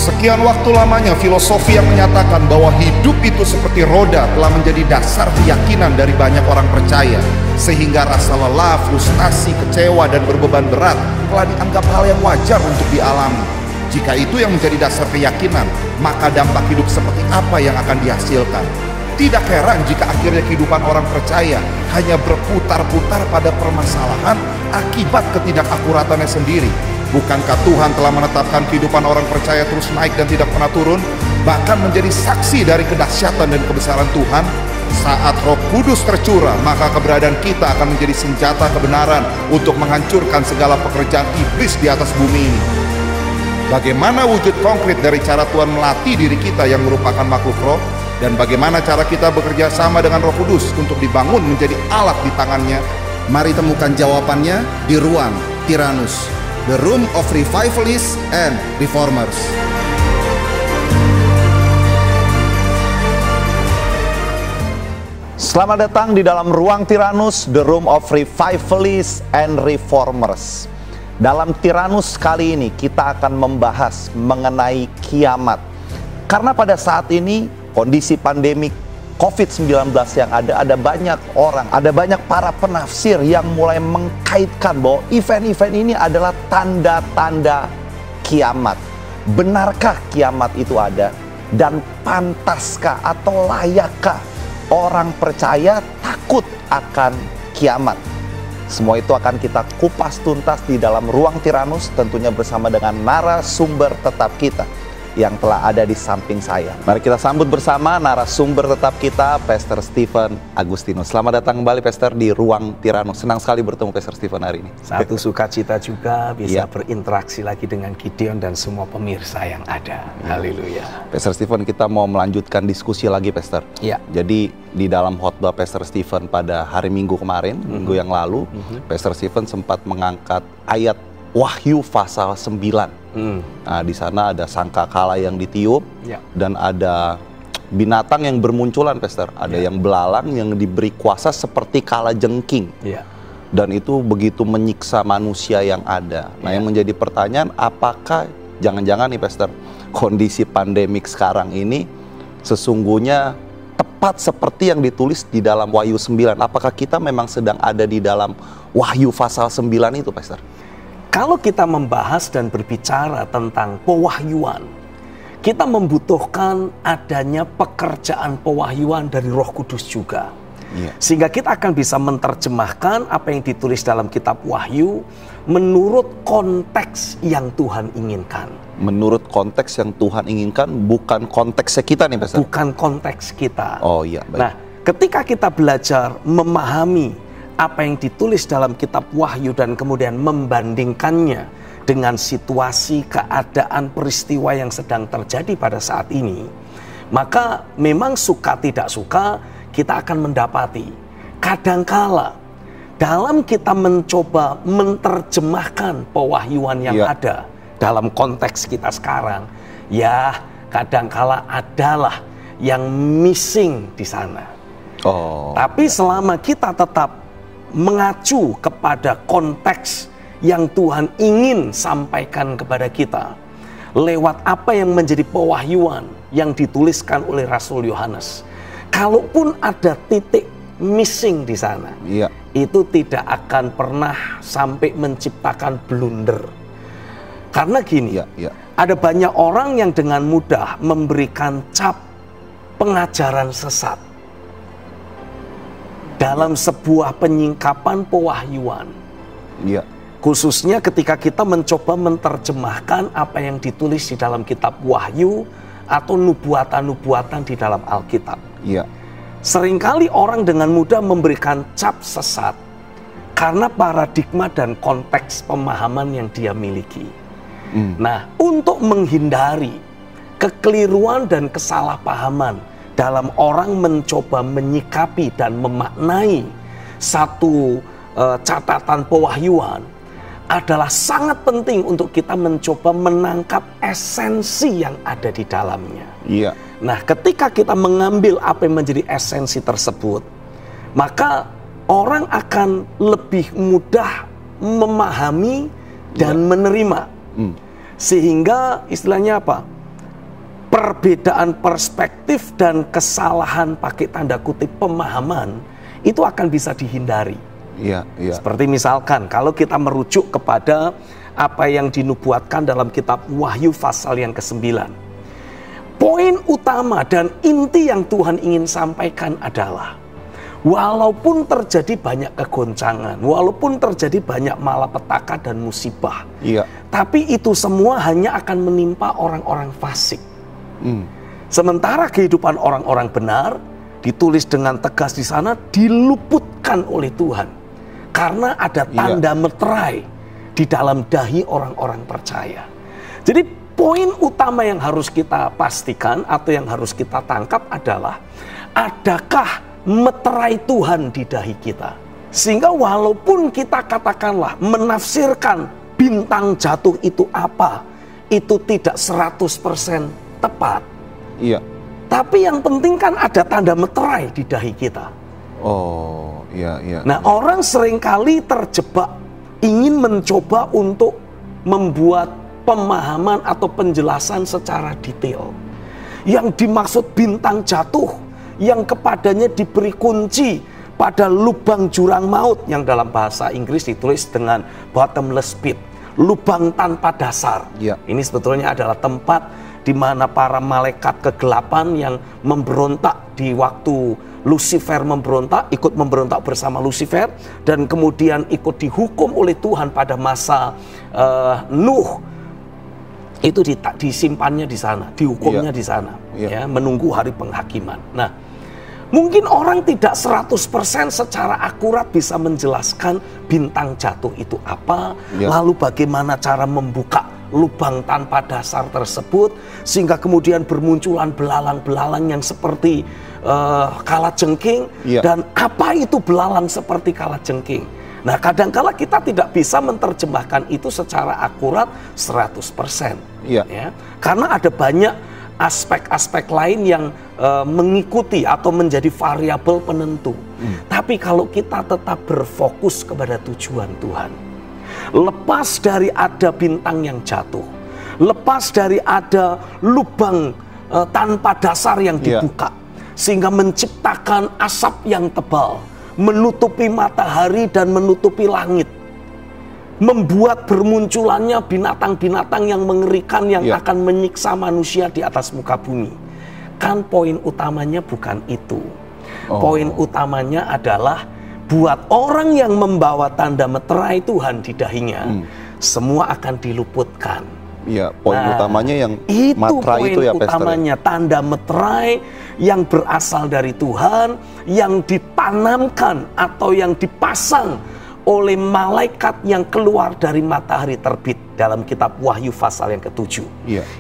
Sekian waktu lamanya filosofi yang menyatakan bahwa hidup itu seperti roda telah menjadi dasar keyakinan dari banyak orang percaya, sehingga rasa lelah, frustasi, kecewa, dan berbeban berat telah dianggap hal yang wajar untuk dialami. Jika itu yang menjadi dasar keyakinan, maka dampak hidup seperti apa yang akan dihasilkan? Tidak heran jika akhirnya kehidupan orang percaya hanya berputar-putar pada permasalahan akibat ketidakakuratannya sendiri. Bukankah Tuhan telah menetapkan kehidupan orang percaya terus naik dan tidak pernah turun, bahkan menjadi saksi dari kedahsyatan dan kebesaran Tuhan? Saat Roh Kudus tercurah, maka keberadaan kita akan menjadi senjata kebenaran untuk menghancurkan segala pekerjaan iblis di atas bumi ini. Bagaimana wujud konkret dari cara Tuhan melatih diri kita yang merupakan makhluk roh? Dan bagaimana cara kita bekerja sama dengan Roh Kudus untuk dibangun menjadi alat di tangannya? Mari temukan jawabannya di Ruang Tyrannus, The Room of Revivalists and Reformers. Selamat datang di dalam Ruang Tyrannus, The Room of Revivalists and Reformers. Dalam Tyrannus kali ini kita akan membahas mengenai kiamat. Karena pada saat ini kondisi pandemik COVID-19 yang ada banyak orang, ada banyak para penafsir yang mulai mengkaitkan bahwa event-event ini adalah tanda-tanda kiamat. Benarkah kiamat itu ada? Dan pantaskah atau layakkah orang percaya takut akan kiamat? Semua itu akan kita kupas tuntas di dalam Ruang Tyrannus, tentunya bersama dengan narasumber tetap kita yang telah ada di samping saya. Mari kita sambut bersama narasumber tetap kita, Pastor Stephen Agustinus. Selamat datang kembali, Pastor, di Ruang Tyrannus. Senang sekali bertemu Pastor Stephen hari ini. Satu sukacita juga bisa berinteraksi lagi dengan Gideon dan semua pemirsa yang ada. Haleluya. Pastor Stephen, kita mau melanjutkan diskusi lagi, Pastor. Ya. Jadi di dalam khotbah Pastor Stephen pada hari Minggu kemarin, minggu yang lalu, Pastor Stephen sempat mengangkat ayat Wahyu pasal 9. Nah, di sana ada sangkakala yang ditiup, dan ada binatang yang bermunculan, Pastor. Ada yang belalang yang diberi kuasa seperti kalajengking. Dan itu begitu menyiksa manusia yang ada. Nah, yang menjadi pertanyaan, apakah jangan-jangan nih, Pastor, kondisi pandemik sekarang ini sesungguhnya tepat seperti yang ditulis di dalam Wahyu 9? Apakah kita memang sedang ada di dalam Wahyu pasal 9 itu, Pastor? Kalau kita membahas dan berbicara tentang pewahyuan, kita membutuhkan adanya pekerjaan pewahyuan dari Roh Kudus juga. Sehingga kita akan bisa menerjemahkan apa yang ditulis dalam kitab Wahyu menurut konteks yang Tuhan inginkan. Menurut konteks yang Tuhan inginkan, bukan konteksnya kita nih, Pastor? Bukan konteks kita. Oh iya, baik. Nah, ketika kita belajar memahami apa yang ditulis dalam kitab Wahyu dan kemudian membandingkannya dengan situasi, keadaan, peristiwa yang sedang terjadi pada saat ini, maka memang suka tidak suka kita akan mendapati kadangkala dalam kita mencoba menerjemahkan pewahyuan yang ada dalam konteks kita sekarang, ya kadangkala adalah yang missing di sana. Tapi selama kita tetap mengacu kepada konteks yang Tuhan ingin sampaikan kepada kita lewat apa yang menjadi pewahyuan yang dituliskan oleh Rasul Yohanes, kalaupun ada titik missing di sana, itu tidak akan pernah sampai menciptakan blunder. Karena gini, ada banyak orang yang dengan mudah memberikan cap pengajaran sesat dalam sebuah penyingkapan pewahyuan. Khususnya ketika kita mencoba menerjemahkan apa yang ditulis di dalam kitab Wahyu atau nubuatan-nubuatan di dalam Alkitab. Seringkali orang dengan mudah memberikan cap sesat karena paradigma dan konteks pemahaman yang dia miliki. Nah, untuk menghindari kekeliruan dan kesalahpahaman dalam orang mencoba menyikapi dan memaknai satu catatan pewahyuan, adalah sangat penting untuk kita mencoba menangkap esensi yang ada di dalamnya. Nah, ketika kita mengambil apa yang menjadi esensi tersebut, maka orang akan lebih mudah memahami dan menerima. Sehingga istilahnya apa? perbedaan perspektif dan kesalahan pakai tanda kutip pemahaman itu akan bisa dihindari. Iya, iya. Seperti misalkan kalau kita merujuk kepada apa yang dinubuatkan dalam kitab Wahyu pasal yang ke-9. Poin utama dan inti yang Tuhan ingin sampaikan adalah walaupun terjadi banyak kegoncangan, walaupun terjadi banyak malapetaka dan musibah, Iya. tapi itu semua hanya akan menimpa orang-orang fasik. Sementara kehidupan orang-orang benar ditulis dengan tegas di sana diluputkan oleh Tuhan karena ada tanda meterai di dalam dahi orang-orang percaya. Jadi poin utama yang harus kita pastikan atau yang harus kita tangkap adalah adakah meterai Tuhan di dahi kita. Sehingga walaupun kita katakanlah menafsirkan bintang jatuh itu apa, itu tidak 100% tepat. Iya. Tapi yang penting kan ada tanda meterai di dahi kita. Oh, iya, iya. Nah, orang seringkali terjebak ingin mencoba untuk membuat pemahaman atau penjelasan secara detail. Yang dimaksud bintang jatuh, yang kepadanya diberi kunci pada lubang jurang maut, yang dalam bahasa Inggris ditulis dengan bottomless pit, lubang tanpa dasar. Ya. Ini sebetulnya adalah tempat di mana para malaikat kegelapan yang memberontak di waktu Lucifer memberontak, ikut memberontak bersama Lucifer, dan kemudian ikut dihukum oleh Tuhan pada masa Nuh. Itu disimpannya di sana, dihukumnya di sana, ya, menunggu hari penghakiman. Nah, mungkin orang tidak 100% secara akurat bisa menjelaskan bintang jatuh itu apa, lalu bagaimana cara membuka lubang tanpa dasar tersebut, sehingga kemudian bermunculan belalang-belalang yang seperti kalajengking, dan apa itu belalang seperti kalajengking. Nah, kadangkala kita tidak bisa menerjemahkan itu secara akurat 100%. Ya. Karena ada banyak aspek-aspek lain yang mengikuti atau menjadi variabel penentu. Tapi kalau kita tetap berfokus kepada tujuan Tuhan, lepas dari ada bintang yang jatuh, lepas dari ada lubang tanpa dasar yang dibuka, sehingga menciptakan asap yang tebal, menutupi matahari dan menutupi langit, membuat bermunculannya binatang-binatang yang mengerikan yang akan menyiksa manusia di atas muka bumi. Kan poin utamanya bukan itu. Poin utamanya adalah buat orang yang membawa tanda meterai Tuhan di dahinya, semua akan diluputkan. Iya, poin utamanya yang itu meterai itu ya, Pastor. Utamanya tanda meterai yang berasal dari Tuhan, yang ditanamkan atau yang dipasang oleh malaikat yang keluar dari matahari terbit dalam kitab Wahyu pasal yang ke-7.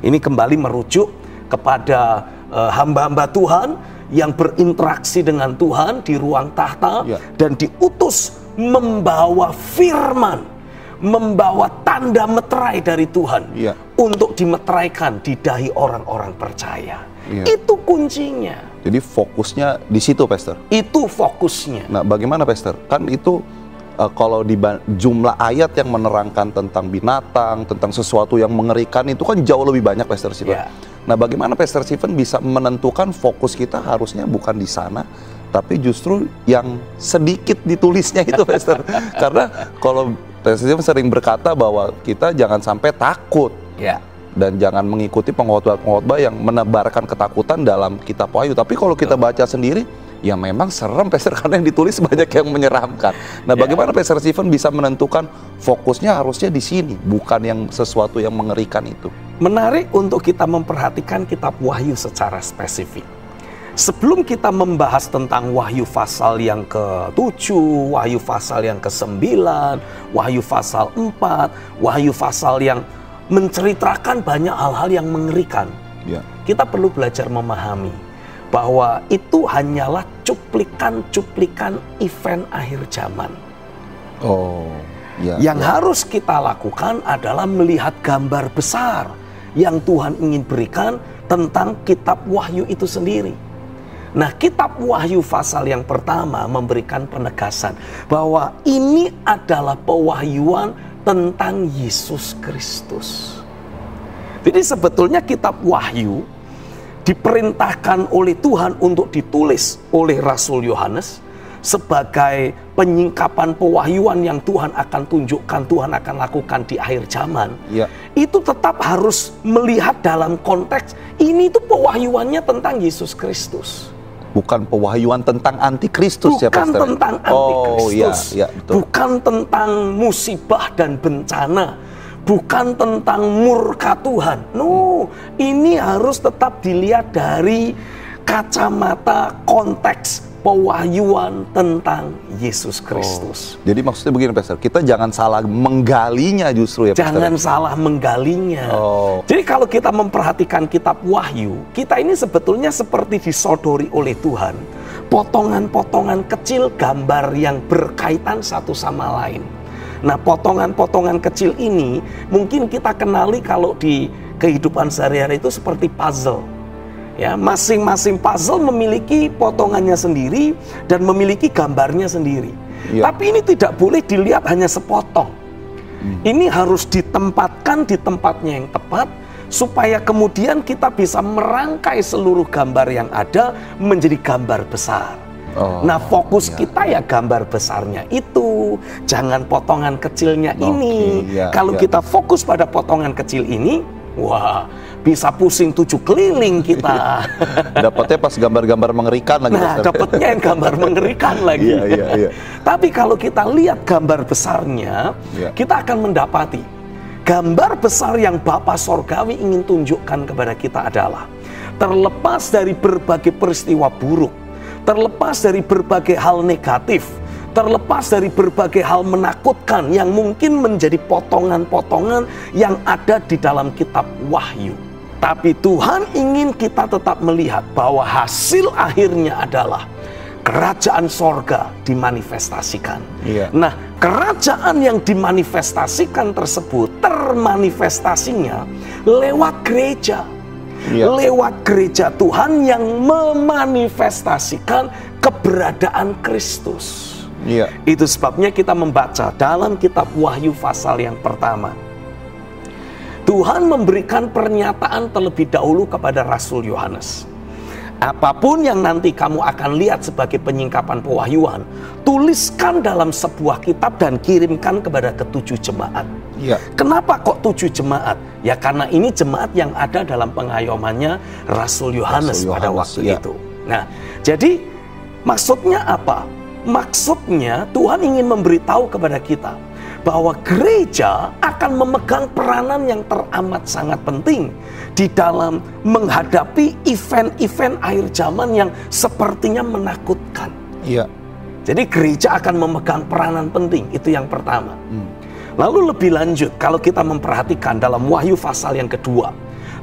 Ini kembali merujuk kepada hamba-hamba Tuhan yang berinteraksi dengan Tuhan di ruang tahta dan diutus membawa firman, membawa tanda meterai dari Tuhan untuk dimeteraikan di dahi orang-orang percaya. Itu kuncinya. Jadi fokusnya di situ, Pastor. Itu fokusnya. Nah, bagaimana, Pastor? Kan itu kalau di jumlah ayat yang menerangkan tentang binatang, tentang sesuatu yang mengerikan itu kan jauh lebih banyak, Pastor Stephen. Nah, bagaimana Pastor Stephen bisa menentukan fokus kita harusnya bukan di sana, tapi justru yang sedikit ditulisnya itu, Pastor? Karena kalau Pastor Stephen sering berkata bahwa kita jangan sampai takut dan jangan mengikuti pengkhotbah-pengkhotbah yang menebarkan ketakutan dalam kitab Wahyu. Tapi kalau kita baca sendiri, ya memang serem, Pastor, karena yang ditulis banyak yang menyeramkan. Nah, bagaimana Pastor Stephen bisa menentukan fokusnya harusnya di sini, bukan yang sesuatu yang mengerikan itu? Menarik untuk kita memperhatikan kitab Wahyu secara spesifik. Sebelum kita membahas tentang Wahyu pasal yang ke-7, Wahyu pasal yang ke-9, Wahyu pasal 4, Wahyu pasal yang menceritakan banyak hal-hal yang mengerikan, kita perlu belajar memahami bahwa itu hanyalah cuplikan-cuplikan event akhir zaman. Yang harus kita lakukan adalah melihat gambar besar yang Tuhan ingin berikan tentang kitab Wahyu itu sendiri. Nah, kitab Wahyu pasal yang pertama memberikan penegasan bahwa ini adalah pewahyuan tentang Yesus Kristus. Jadi sebetulnya kitab Wahyu diperintahkan oleh Tuhan untuk ditulis oleh Rasul Yohanes sebagai penyingkapan pewahyuan yang Tuhan akan tunjukkan, Tuhan akan lakukan di akhir zaman, itu tetap harus melihat dalam konteks ini itu pewahyuannya tentang Yesus Kristus. Bukan pewahyuan tentang antikristus ya, Bukan Pastor? tentang antikristus, betul. bukan tentang musibah dan bencana, bukan tentang murka Tuhan. No, ini harus tetap dilihat dari kacamata konteks pewahyuan tentang Yesus Kristus. Jadi maksudnya begini, Pastor, kita jangan salah menggalinya justru ya, Pastor? Jangan salah menggalinya. Jadi kalau kita memperhatikan kitab Wahyu, kita ini sebetulnya seperti disodori oleh Tuhan potongan-potongan kecil gambar yang berkaitan satu sama lain. Nah, potongan-potongan kecil ini mungkin kita kenali kalau di kehidupan sehari-hari itu seperti puzzle. Ya, masing-masing puzzle memiliki potongannya sendiri dan memiliki gambarnya sendiri. Tapi ini tidak boleh dilihat hanya sepotong. Ini harus ditempatkan di tempatnya yang tepat supaya kemudian kita bisa merangkai seluruh gambar yang ada menjadi gambar besar. Nah, fokus kita ya gambar besarnya itu, jangan potongan kecilnya ini. Kalau kita fokus pada potongan kecil ini, wah, bisa pusing 7 keliling kita. Dapatnya pas gambar-gambar mengerikan lagi. Nah, dapatnya yang gambar mengerikan lagi. Tapi kalau kita lihat gambar besarnya, kita akan mendapati gambar besar yang Bapa Sorgawi ingin tunjukkan kepada kita adalah terlepas dari berbagai peristiwa buruk, terlepas dari berbagai hal negatif, terlepas dari berbagai hal menakutkan yang mungkin menjadi potongan-potongan yang ada di dalam kitab Wahyu. Tapi Tuhan ingin kita tetap melihat bahwa hasil akhirnya adalah kerajaan sorga dimanifestasikan. Nah, kerajaan yang dimanifestasikan tersebut termanifestasinya lewat gereja. Lewat gereja Tuhan yang memanifestasikan keberadaan Kristus. Itu sebabnya kita membaca dalam kitab Wahyu pasal yang pertama, Tuhan memberikan pernyataan terlebih dahulu kepada Rasul Yohanes. Apapun yang nanti kamu akan lihat sebagai penyingkapan pewahyuan, tuliskan dalam sebuah kitab dan kirimkan kepada ke-7 jemaat. Kenapa kok 7 jemaat? Ya karena ini jemaat yang ada dalam pengayomannya Rasul Yohanes pada waktu itu. Nah, jadi maksudnya apa? Maksudnya Tuhan ingin memberitahu kepada kita bahwa gereja akan memegang peranan yang teramat sangat penting di dalam menghadapi event-event akhir zaman yang sepertinya menakutkan. Jadi gereja akan memegang peranan penting, itu yang pertama. Lalu lebih lanjut, kalau kita memperhatikan dalam Wahyu pasal yang kedua,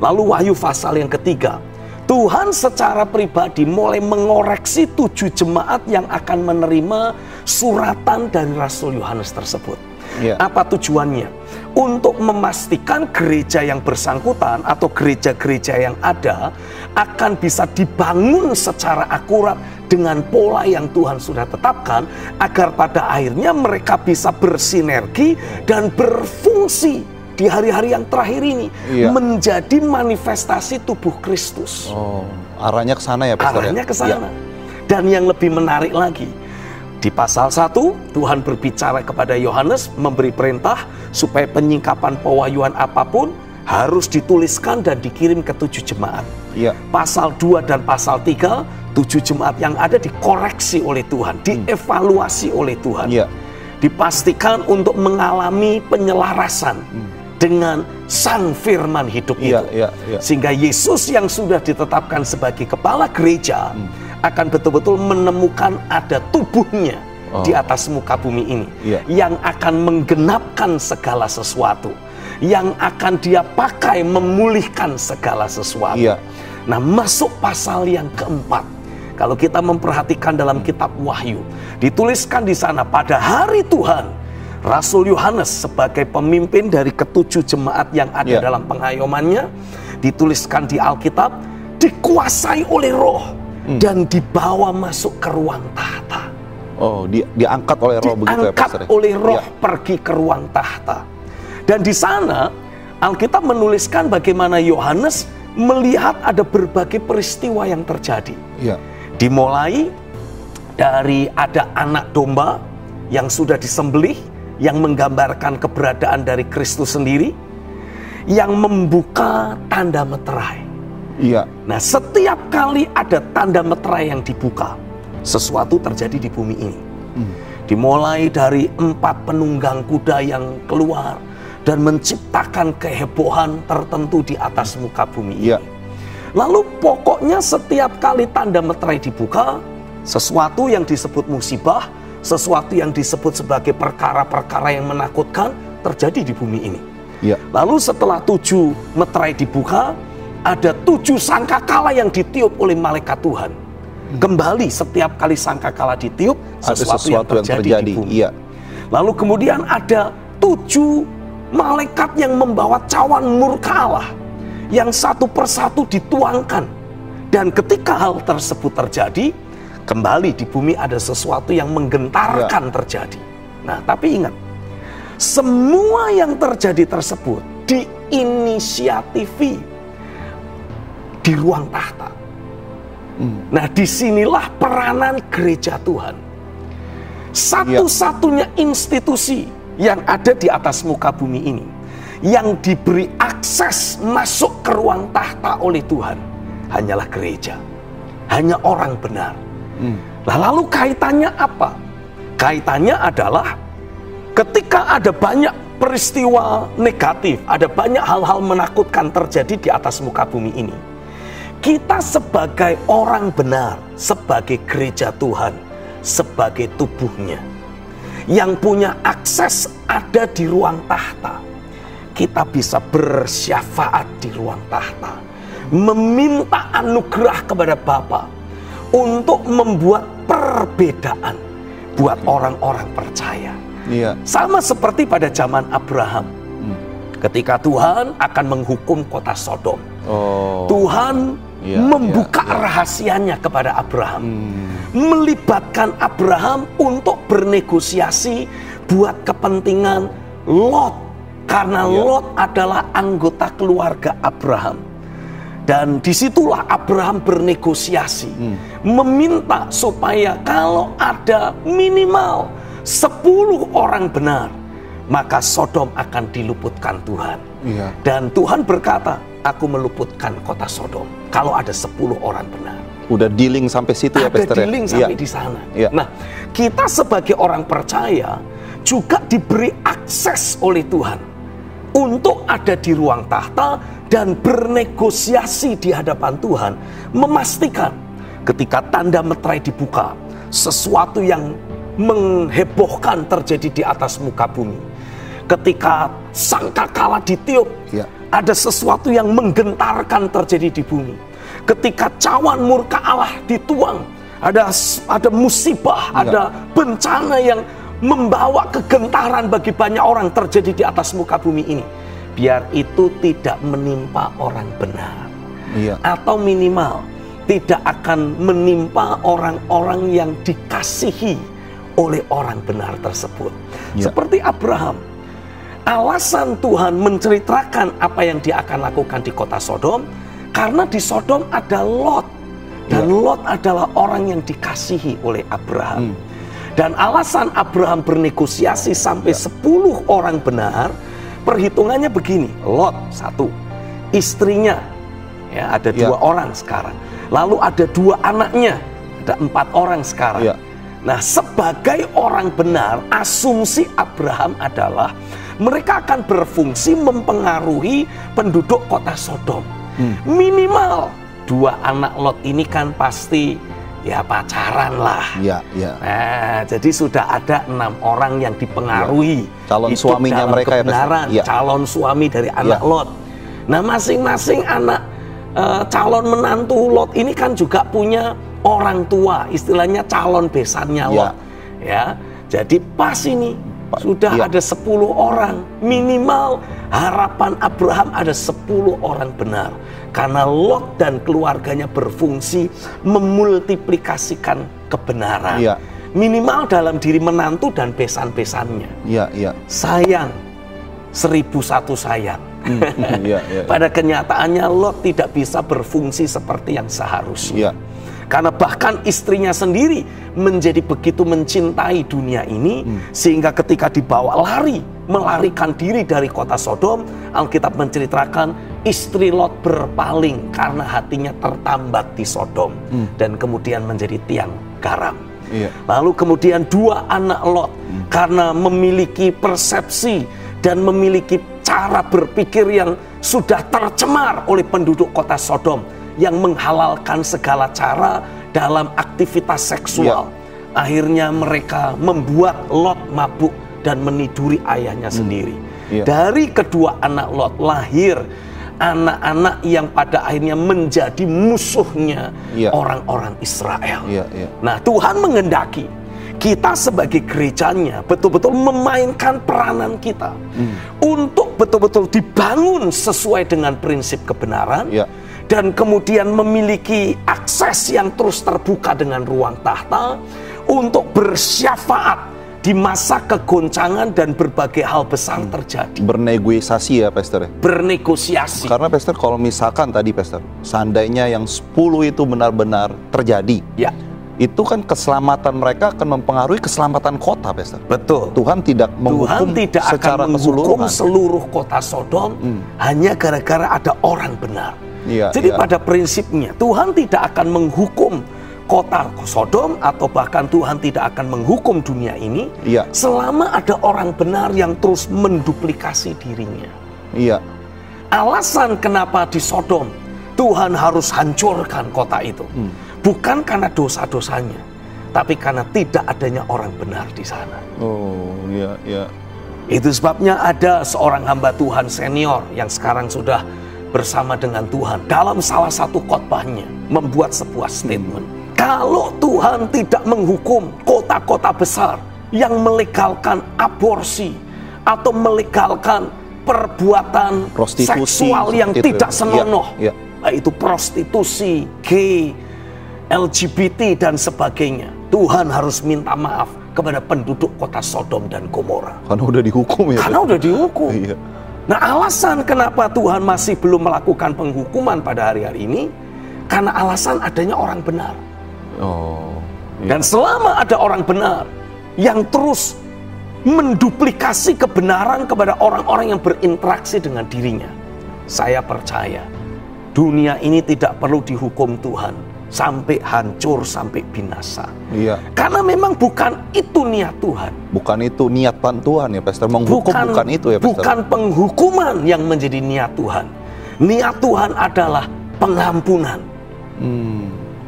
lalu Wahyu pasal yang ketiga, Tuhan secara pribadi mulai mengoreksi 7 jemaat yang akan menerima suratan dari Rasul Yohanes tersebut. Apa tujuannya? Untuk memastikan gereja yang bersangkutan atau gereja-gereja yang ada akan bisa dibangun secara akurat dengan pola yang Tuhan sudah tetapkan, agar pada akhirnya mereka bisa bersinergi dan berfungsi di hari-hari yang terakhir ini menjadi manifestasi tubuh Kristus. Arahnya ke sana ya, Pastor? Arahnya ke sana. Dan yang lebih menarik lagi, di pasal 1 Tuhan berbicara kepada Yohanes, memberi perintah supaya penyingkapan pewahyuan apapun harus dituliskan dan dikirim ke 7 jemaat. Pasal 2 dan pasal 3, 7 jemaat yang ada dikoreksi oleh Tuhan, dievaluasi oleh Tuhan, dipastikan untuk mengalami penyelarasan dengan sang firman hidup itu. Sehingga Yesus yang sudah ditetapkan sebagai kepala gereja akan betul-betul menemukan ada tubuhnya di atas muka bumi ini yang akan menggenapkan segala sesuatu, yang akan dia pakai memulihkan segala sesuatu. Nah, masuk pasal yang keempat. Kalau kita memperhatikan dalam kitab Wahyu, dituliskan di sana pada hari Tuhan, Rasul Yohanes sebagai pemimpin dari ke-7 jemaat yang ada dalam pengayomannya, dituliskan di Alkitab, dikuasai oleh Roh dan dibawa masuk ke ruang tahta. Diangkat oleh Roh begitu ya, Pastor? Diangkat oleh Roh pergi ke ruang tahta. Dan di sana Alkitab menuliskan bagaimana Yohanes melihat ada berbagai peristiwa yang terjadi. Ya. Dimulai dari ada anak domba yang sudah disembelih, yang menggambarkan keberadaan dari Kristus sendiri, yang membuka tanda meterai. Iya. Nah, setiap kali ada tanda meterai yang dibuka, sesuatu terjadi di bumi ini. Dimulai dari 4 penunggang kuda yang keluar dan menciptakan kehebohan tertentu di atas muka bumi ini. Iya. Lalu pokoknya setiap kali tanda meterai dibuka, sesuatu yang disebut musibah, sesuatu yang disebut sebagai perkara-perkara yang menakutkan terjadi di bumi ini. Ya. Lalu setelah 7 meterai dibuka, ada 7 sangkakala yang ditiup oleh malaikat Tuhan. Kembali setiap kali sangkakala ditiup, sesuatu yang terjadi di bumi. Iya. Lalu kemudian ada 7 malaikat yang membawa cawan murka Allah, yang satu persatu dituangkan. Dan ketika hal tersebut terjadi, kembali di bumi ada sesuatu yang menggentarkan terjadi. Nah, tapi ingat, semua yang terjadi tersebut diinisiatifi di ruang tahta. Nah, disinilah peranan gereja Tuhan. Satu-satunya institusi yang ada di atas muka bumi ini yang diberi akses masuk ke ruang tahta oleh Tuhan hanyalah gereja, hanya orang benar. Lalu kaitannya apa? Kaitannya adalah ketika ada banyak peristiwa negatif, ada banyak hal-hal menakutkan terjadi di atas muka bumi ini, kita sebagai orang benar, sebagai gereja Tuhan, sebagai tubuhnya, yang punya akses ada di ruang tahta, kita bisa bersyafaat di ruang tahta, meminta anugerah kepada Bapa untuk membuat perbedaan buat orang-orang percaya. Iya. Sama seperti pada zaman Abraham, ketika Tuhan akan menghukum kota Sodom. Tuhan membuka rahasianya kepada Abraham, melibatkan Abraham untuk bernegosiasi buat kepentingan Lot, karena Lot adalah anggota keluarga Abraham. Dan disitulah Abraham bernegosiasi, meminta supaya kalau ada minimal 10 orang benar, maka Sodom akan diluputkan Tuhan. Iya. Dan Tuhan berkata, aku meluputkan kota Sodom kalau ada 10 orang benar. Udah dealing sampai situ ya, Pastor? Ada dealing sampai di sana. Iya. Nah, kita sebagai orang percaya juga diberi akses oleh Tuhan untuk ada di ruang tahta dan bernegosiasi di hadapan Tuhan, memastikan ketika tanda meterai dibuka, sesuatu yang menghebohkan terjadi di atas muka bumi. Ketika sangkakala ditiup, ada sesuatu yang menggentarkan terjadi di bumi. Ketika cawan murka Allah dituang, ada musibah, ada bencana yang membawa kegentaran bagi banyak orang terjadi di atas muka bumi ini. Biar itu tidak menimpa orang benar, atau minimal tidak akan menimpa orang-orang yang dikasihi oleh orang benar tersebut. Seperti Abraham, alasan Tuhan menceritakan apa yang dia akan lakukan di kota Sodom, karena di Sodom ada Lot, dan Lot adalah orang yang dikasihi oleh Abraham. Dan alasan Abraham bernegosiasi sampai 10 orang benar, perhitungannya begini: Lot 1, istrinya, ya ada 2 orang sekarang, lalu ada 2 anaknya, ada 4 orang sekarang. Nah, sebagai orang benar, asumsi Abraham adalah mereka akan berfungsi mempengaruhi penduduk kota Sodom. Minimal 2 anak Lot ini kan pasti ya pacaran lah. Nah, jadi sudah ada 6 orang yang dipengaruhi. Calon suaminya mereka ya, calon suami dari anak Lot. Nah, masing-masing anak calon menantu Lot ini kan juga punya orang tua, istilahnya calon besannya Lot. Ya, jadi pas ini sudah ada 10 orang. Minimal harapan Abraham ada 10 orang benar. Karena Lot dan keluarganya berfungsi memultiplikasikan kebenaran. Minimal dalam diri menantu dan besan-besannya. Sayang, 1001 sayang. Pada kenyataannya Lot tidak bisa berfungsi seperti yang seharusnya. Karena bahkan istrinya sendiri menjadi begitu mencintai dunia ini, sehingga ketika dibawa melarikan diri dari kota Sodom, Alkitab menceritakan istri Lot berpaling karena hatinya tertambat di Sodom, dan kemudian menjadi tiang garam. Lalu kemudian 2 anak Lot karena memiliki persepsi dan memiliki cara berpikir yang sudah tercemar oleh penduduk kota Sodom, yang menghalalkan segala cara dalam aktivitas seksual. Akhirnya mereka membuat Lot mabuk dan meniduri ayahnya sendiri. Dari kedua anak Lot lahir anak-anak yang pada akhirnya menjadi musuhnya orang-orang Israel. Nah, Tuhan menghendaki kita sebagai gerejanya betul-betul memainkan peranan kita untuk betul-betul dibangun sesuai dengan prinsip kebenaran, dan kemudian memiliki akses yang terus terbuka dengan ruang tahta untuk bersyafaat di masa kegoncangan dan berbagai hal besar terjadi. Bernegosiasi ya, Pastor? Bernegosiasi. Karena Pastor, kalau misalkan tadi Pastor, seandainya yang 10 itu benar-benar terjadi, itu kan keselamatan mereka akan mempengaruhi keselamatan kota, Pastor. Betul. Tuhan tidak menghukum secara keseluruhan seluruh kota Sodom hanya gara-gara ada orang benar. Jadi pada prinsipnya Tuhan tidak akan menghukum kota Sodom, atau bahkan Tuhan tidak akan menghukum dunia ini selama ada orang benar yang terus menduplikasi dirinya. Alasan kenapa di Sodom Tuhan harus hancurkan kota itu bukan karena dosa-dosanya, tapi karena tidak adanya orang benar di sana. Itu sebabnya ada seorang hamba Tuhan senior yang sekarang sudah bersama dengan Tuhan, dalam salah satu khotbahnya membuat sebuah statement. Kalau Tuhan tidak menghukum kota-kota besar yang melegalkan aborsi atau melegalkan perbuatan seksual yang tidak senonoh, yaitu prostitusi, gay, LGBT dan sebagainya, Tuhan harus minta maaf kepada penduduk kota Sodom dan Gomora. Karena udah dihukum ya. Karena udah dihukum. Nah, alasan kenapa Tuhan masih belum melakukan penghukuman pada hari-hari ini, karena alasan adanya orang benar. Dan selama ada orang benar yang terus menduplikasi kebenaran kepada orang-orang yang berinteraksi dengan dirinya, saya percaya dunia ini tidak perlu dihukum Tuhan sampai hancur, sampai binasa. Karena memang bukan itu niat Tuhan. Bukan itu niat Tuhan ya, Pastor. Menghukum bukan itu ya, Pastor. Bukan penghukuman yang menjadi niat Tuhan. Niat Tuhan adalah pengampunan.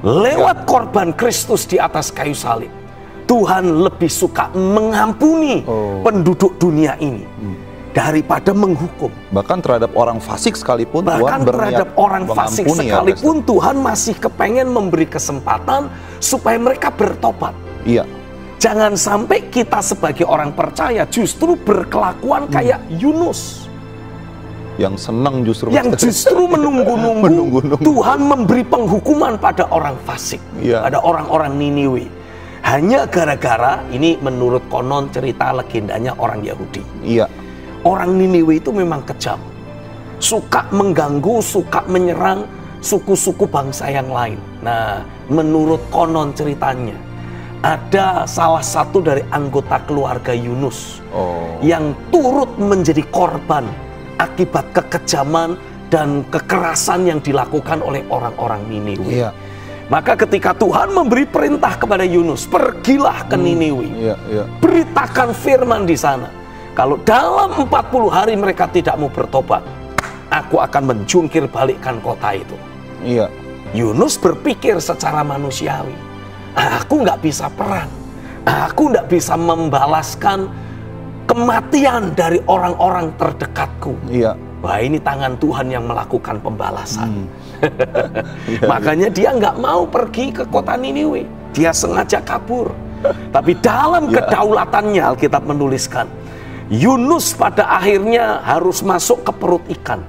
Lewat korban Kristus di atas kayu salib, Tuhan lebih suka mengampuni penduduk dunia ini daripada menghukum. Bahkan terhadap orang fasik sekalipun, Tuhan terhadap orang fasik sekalipun, Tuhan masih kepengen memberi kesempatan supaya mereka bertobat. Jangan sampai kita sebagai orang percaya justru berkelakuan kayak Yunus, yang senang justru menunggu-nunggu Tuhan memberi penghukuman pada orang fasik, pada orang-orang Niniwe, hanya gara-gara, ini menurut konon cerita legendanya orang Yahudi. Orang Niniwe itu memang kejam, suka mengganggu, suka menyerang suku-suku bangsa yang lain. Nah, menurut konon ceritanya, ada salah satu dari anggota keluarga Yunus yang turut menjadi korban akibat kekejaman dan kekerasan yang dilakukan oleh orang-orang Niniwe. Maka ketika Tuhan memberi perintah kepada Yunus, pergilah ke Niniwe, beritakan firman di sana. Kalau dalam 40 hari mereka tidak mau bertobat, aku akan menjungkir balikkan kota itu. Yunus berpikir secara manusiawi, aku nggak bisa perang, aku nggak bisa membalaskan kematian dari orang-orang terdekatku. Wah, ini tangan Tuhan yang melakukan pembalasan. Makanya dia nggak mau pergi ke kota Niniwe, dia sengaja kabur. Tapi dalam kedaulatannya, Alkitab menuliskan, Yunus pada akhirnya harus masuk ke perut ikan.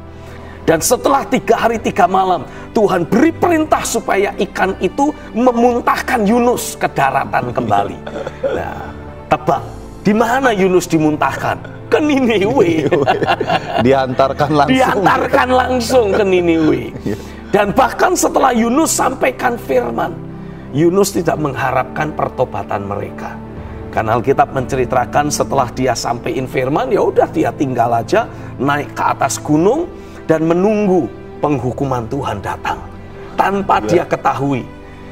Dan setelah 3 hari 3 malam, Tuhan beri perintah supaya ikan itu memuntahkan Yunus ke daratan kembali. Nah, tebak, di mana Yunus dimuntahkan? ke Niniwe. Diantarkan langsung ke Niniwe. Dan bahkan setelah Yunus sampaikan firman, Yunus tidak mengharapkan pertobatan mereka. Karena Alkitab menceritakan setelah dia sampaikan firman, ya udah dia tinggal aja naik ke atas gunung dan menunggu penghukuman Tuhan datang. Tanpa dia ketahui,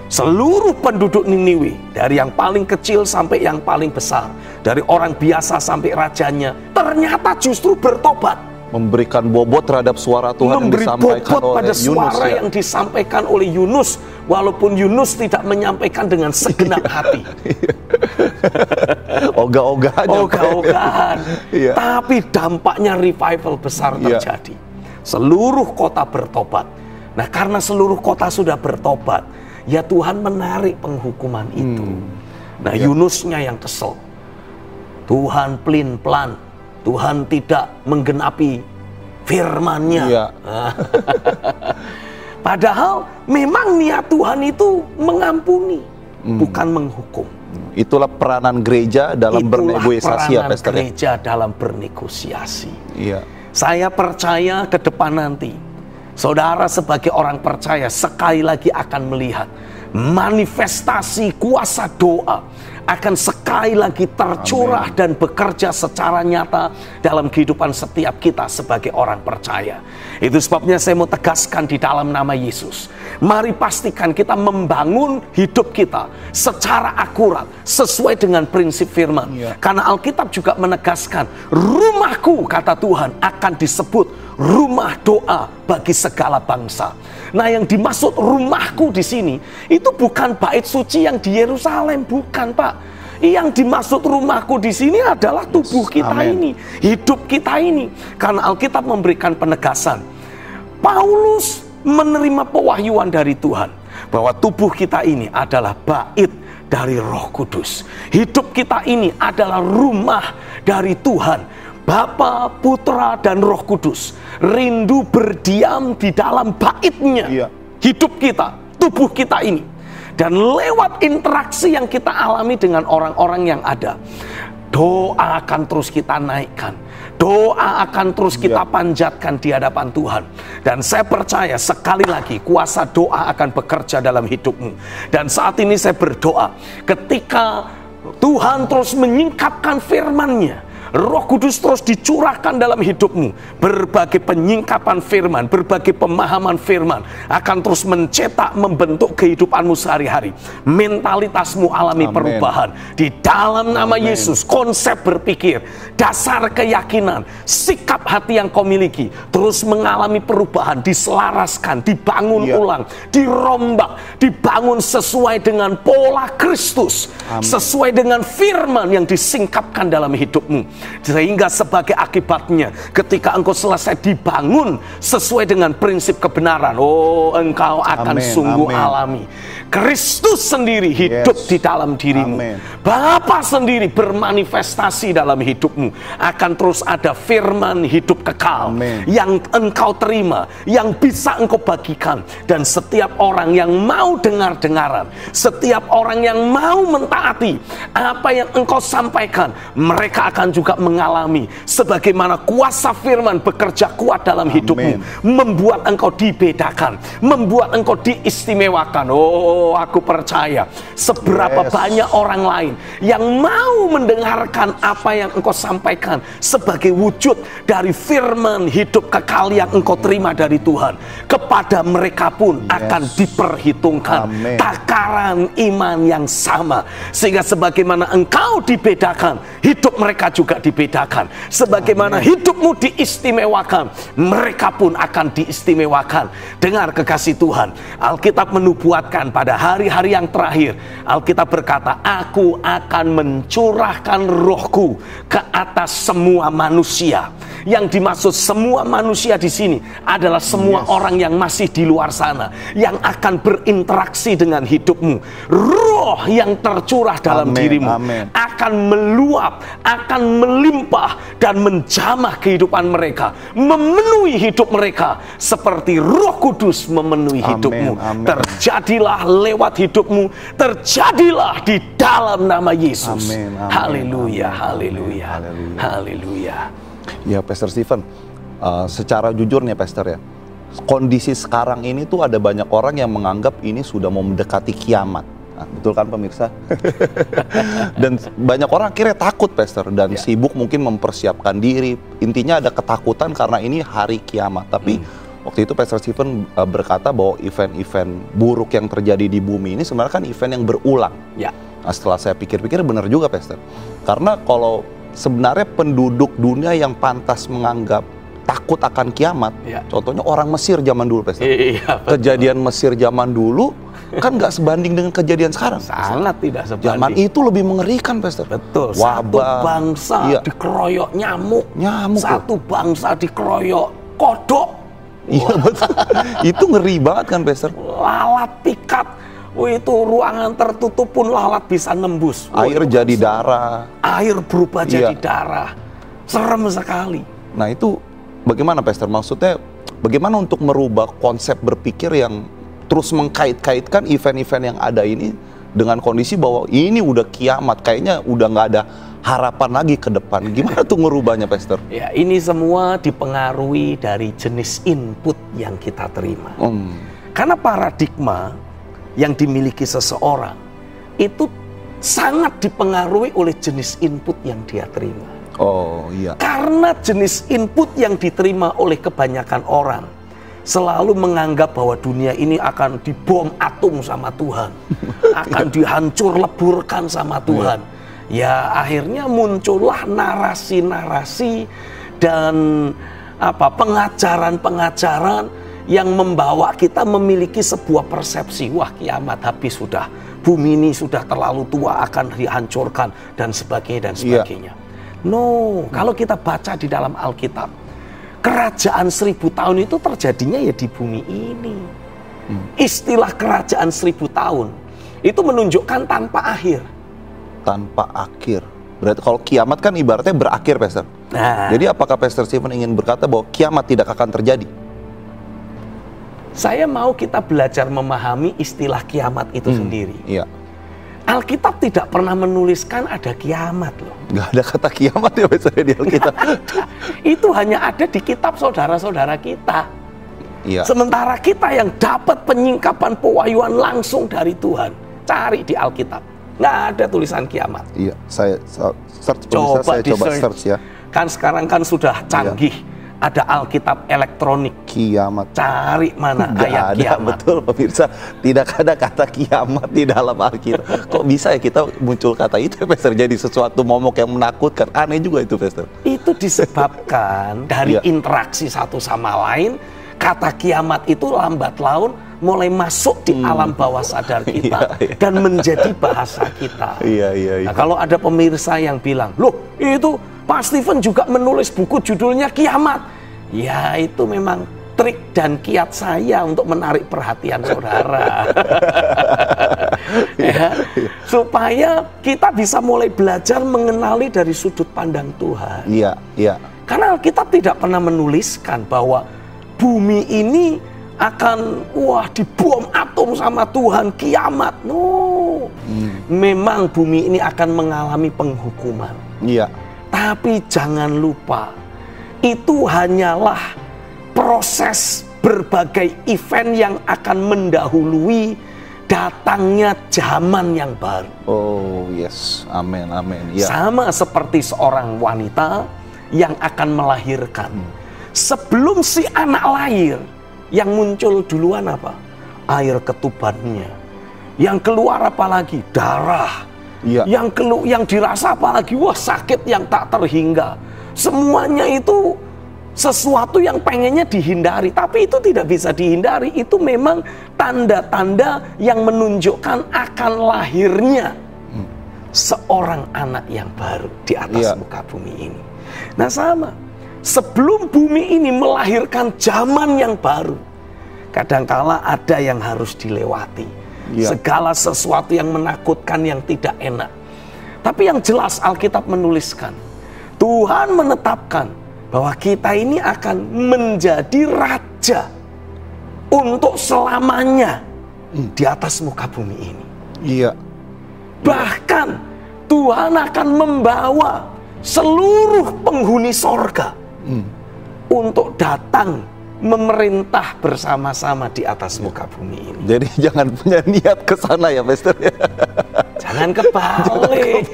seluruh penduduk Niniwe, dari yang paling kecil sampai yang paling besar, dari orang biasa sampai rajanya, ternyata justru bertobat. Memberikan bobot terhadap suara Tuhan yang disampaikan oleh Yunus. Suara yang disampaikan oleh Yunus, walaupun Yunus tidak menyampaikan dengan segenap hati. Ogah-ogahan. Tapi dampaknya revival besar terjadi. Seluruh kota bertobat. Nah, karena seluruh kota sudah bertobat, ya Tuhan menarik penghukuman itu. Nah, Yunusnya yang kesel. Tuhan pelin-pelan. Tuhan tidak menggenapi firman-Nya. Padahal memang niat Tuhan itu mengampuni, bukan menghukum. Itulah peranan gereja dalam bernegosiasi ya, Pastor. Gereja dalam bernegosiasi. Iya. Saya percaya ke depan nanti, saudara sebagai orang percaya sekali lagi akan melihat manifestasi kuasa doa akan sekali lagi tercurah dan bekerja secara nyata dalam kehidupan setiap kita sebagai orang percaya. Itu sebabnya saya mau tegaskan di dalam nama Yesus, mari pastikan kita membangun hidup kita secara akurat sesuai dengan prinsip firman. Karena Alkitab juga menegaskan, rumahku, kata Tuhan, akan disebut rumah doa bagi segala bangsa. Nah, yang dimaksud rumahku di sini itu bukan bait suci yang di Yerusalem, bukan, Pak. Yang dimaksud rumahku di sini adalah tubuh kita ini, hidup kita ini. Karena Alkitab memberikan penegasan. Paulus menerima pewahyuan dari Tuhan bahwa tubuh kita ini adalah bait dari Roh Kudus. Hidup kita ini adalah rumah dari Tuhan. Bapa, Putra, dan Roh Kudus rindu berdiam di dalam bait-Nya. Hidup kita, tubuh kita ini. Dan lewat interaksi yang kita alami dengan orang-orang yang ada, doa akan terus kita naikkan. Doa akan terus kita panjatkan di hadapan Tuhan. Dan saya percaya sekali lagi kuasa doa akan bekerja dalam hidupmu. Dan saat ini saya berdoa, ketika Tuhan terus menyingkapkan firman-Nya, Roh Kudus terus dicurahkan dalam hidupmu. Berbagai penyingkapan firman, berbagai pemahaman firman akan terus mencetak, membentuk kehidupanmu sehari-hari. Mentalitasmu alami perubahan. Di dalam nama Yesus, konsep berpikir, dasar keyakinan, sikap hati yang kau miliki terus mengalami perubahan, diselaraskan, dibangun ulang, dirombak, dibangun sesuai dengan pola Kristus, sesuai dengan firman yang disingkapkan dalam hidupmu. Sehingga sebagai akibatnya, ketika engkau selesai dibangun sesuai dengan prinsip kebenaran, engkau akan sungguh alami Kristus sendiri hidup di dalam dirimu. Bapa sendiri bermanifestasi dalam hidupmu. Akan terus ada firman hidup kekal yang engkau terima, yang bisa engkau bagikan. Dan setiap orang yang mau dengar-dengaran, setiap orang yang mau mentaati apa yang engkau sampaikan, mereka akan juga mengalami sebagaimana kuasa firman bekerja kuat dalam hidupmu, membuat engkau dibedakan, membuat engkau diistimewakan. Aku percaya seberapa banyak orang lain yang mau mendengarkan apa yang engkau sampaikan sebagai wujud dari firman hidup kekal yang engkau terima dari Tuhan. Kepada mereka pun akan diperhitungkan takaran iman yang sama, sehingga sebagaimana engkau dibedakan, hidup mereka juga dibedakan. Sebagaimana hidupmu diistimewakan, mereka pun akan diistimewakan. Dengar kekasih Tuhan, Alkitab menubuatkan pada hari-hari yang terakhir, Alkitab berkata, aku akan mencurahkan rohku ke atas semua manusia. Yang dimaksud semua manusia di sini adalah semua orang yang masih di luar sana, yang akan berinteraksi dengan hidupmu. Roh yang tercurah dalam dirimu akan meluap, akan melimpah dan menjamah kehidupan mereka, memenuhi hidup mereka seperti Roh Kudus memenuhi hidupmu. Terjadilah lewat hidupmu, terjadilah di dalam nama Yesus. Haleluya, haleluya, haleluya. Ya, Pastor Stephen, secara jujur nih Pastor ya, kondisi sekarang ini tuh ada banyak orang yang menganggap ini sudah mau mendekati kiamat. Nah, betul kan pemirsa? Dan banyak orang akhirnya takut Pastor, dan sibuk mungkin mempersiapkan diri. Intinya ada ketakutan karena ini hari kiamat. Tapi waktu itu Pastor Stephen berkata bahwa event-event buruk yang terjadi di bumi ini sebenarnya kan event yang berulang. Nah, setelah saya pikir-pikir benar juga Pastor. Karena kalau sebenarnya penduduk dunia yang pantas menganggap takut akan kiamat, contohnya orang Mesir zaman dulu Pastor. Kejadian Mesir zaman dulu kan nggak sebanding dengan kejadian sekarang. Sangat tidak sebanding. Zaman itu lebih mengerikan Pastor. Betul. Wabah, satu bangsa dikeroyok nyamuk. Satu bangsa dikeroyok kodok. Iya betul. Itu ngeri banget kan Pastor. Lalat pikat. Itu ruangan tertutup pun lalat bisa nembus. Air jadi darah. Air berubah jadi darah. Serem sekali. Nah itu bagaimana Pastor? Maksudnya bagaimana untuk merubah konsep berpikir yang terus mengkait-kaitkan event-event yang ada ini dengan kondisi bahwa ini udah kiamat, kayaknya udah nggak ada harapan lagi ke depan. Gimana tuh ngerubahnya Pastor? Ya, ini semua dipengaruhi dari jenis input yang kita terima. Karena paradigma yang dimiliki seseorang itu sangat dipengaruhi oleh jenis input yang dia terima. Oh iya. Karena jenis input yang diterima oleh kebanyakan orang selalu menganggap bahwa dunia ini akan dibom atom sama Tuhan, akan dihancur leburkan sama Tuhan. Ya akhirnya muncullah narasi-narasi dan pengajaran-pengajaran yang membawa kita memiliki sebuah persepsi, wah kiamat habis sudah, bumi ini sudah terlalu tua akan dihancurkan dan sebagainya dan sebagainya. No, kalau kita baca di dalam Alkitab, kerajaan 1000 tahun itu terjadinya ya di bumi ini. Istilah kerajaan 1000 tahun itu menunjukkan tanpa akhir. Tanpa akhir. Berarti kalau kiamat kan ibaratnya berakhir Pastor. Jadi apakah Pastor Stephen ingin berkata bahwa kiamat tidak akan terjadi? Saya mau kita belajar memahami istilah kiamat itu sendiri. Alkitab tidak pernah menuliskan ada kiamat loh. Nggak ada kata kiamat ya Pastor di Alkitab. Itu hanya ada di kitab saudara-saudara kita. Sementara kita yang dapat penyingkapan pewahyuan langsung dari Tuhan, cari di Alkitab. Nggak ada tulisan kiamat. Saya search, saya coba search ya. Kan sekarang kan sudah canggih. Ada Alkitab elektronik. Kiamat. Cari mana ayat ada, kiamat. Betul pemirsa, tidak ada kata kiamat di dalam Alkitab. Kok bisa ya kita muncul kata itu Pastor, jadi sesuatu momok yang menakutkan. Aneh juga itu Pastor. Itu disebabkan dari interaksi satu sama lain. Kata kiamat itu lambat laun mulai masuk di alam bawah sadar kita dan menjadi bahasa kita. Nah, kalau ada pemirsa yang bilang, loh itu Pak Stephen juga menulis buku judulnya Kiamat. Ya itu memang trik dan kiat saya untuk menarik perhatian saudara. Supaya kita bisa mulai belajar mengenali dari sudut pandang Tuhan. Karena Alkitab tidak pernah menuliskan bahwa bumi ini akan dibom atom sama Tuhan, kiamat. No. Memang bumi ini akan mengalami penghukuman. Tapi jangan lupa, itu hanyalah proses berbagai event yang akan mendahului datangnya zaman yang baru. Oh yes, amin, amin. Sama seperti seorang wanita yang akan melahirkan. Sebelum si anak lahir, yang muncul duluan apa? Air ketubannya. Yang keluar apa lagi? Darah. Yang dirasa apa lagi? Wah, sakit yang tak terhingga. Semuanya itu sesuatu yang pengennya dihindari, tapi itu tidak bisa dihindari. Itu memang tanda-tanda yang menunjukkan akan lahirnya seorang anak yang baru di atas muka bumi ini. Nah sama, sebelum bumi ini melahirkan zaman yang baru, kadangkala ada yang harus dilewati. Segala sesuatu yang menakutkan, yang tidak enak. Tapi yang jelas Alkitab menuliskan, Tuhan menetapkan bahwa kita ini akan menjadi raja untuk selamanya di atas muka bumi ini. Bahkan Tuhan akan membawa seluruh penghuni sorga untuk datang memerintah bersama-sama di atas muka bumi ini. Jadi jangan punya niat ke sana ya, Pastor. Jangan kebalik.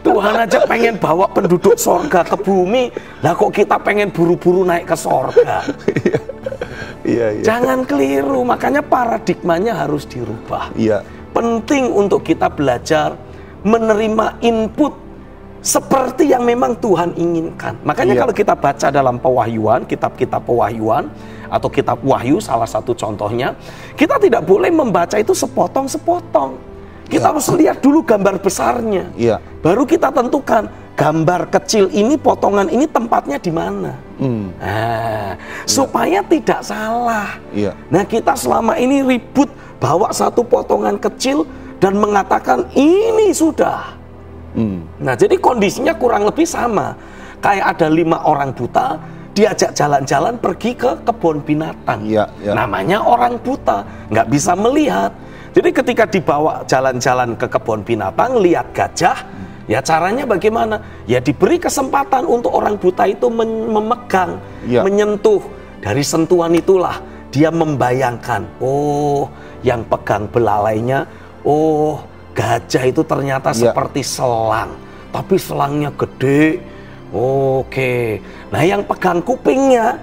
Tuhan aja pengen bawa penduduk sorga ke bumi, lah kok kita pengen buru-buru naik ke sorga? Jangan keliru, makanya paradigmanya harus dirubah. Penting untuk kita belajar menerima input seperti yang memang Tuhan inginkan. Makanya kalau kita baca dalam pewahyuan, kitab-kitab pewahyuan atau kitab Wahyu, salah satu contohnya, kita tidak boleh membaca itu sepotong-sepotong. Kita harus lihat dulu gambar besarnya. Baru kita tentukan gambar kecil ini, potongan ini tempatnya di mana. Supaya tidak salah. Nah, kita selama ini ribut bawa satu potongan kecil dan mengatakan ini sudah. Nah, jadi kondisinya kurang lebih sama. Kayak ada 5 orang buta diajak jalan-jalan pergi ke kebun binatang. Namanya orang buta, nggak bisa melihat. Jadi ketika dibawa jalan-jalan ke kebun binatang, lihat gajah, ya caranya bagaimana? Ya diberi kesempatan untuk orang buta itu memegang, menyentuh. Dari sentuhan itulah dia membayangkan, oh yang pegang belalainya, oh gajah itu ternyata seperti selang, tapi selangnya gede. Oke. Nah, yang pegang kupingnya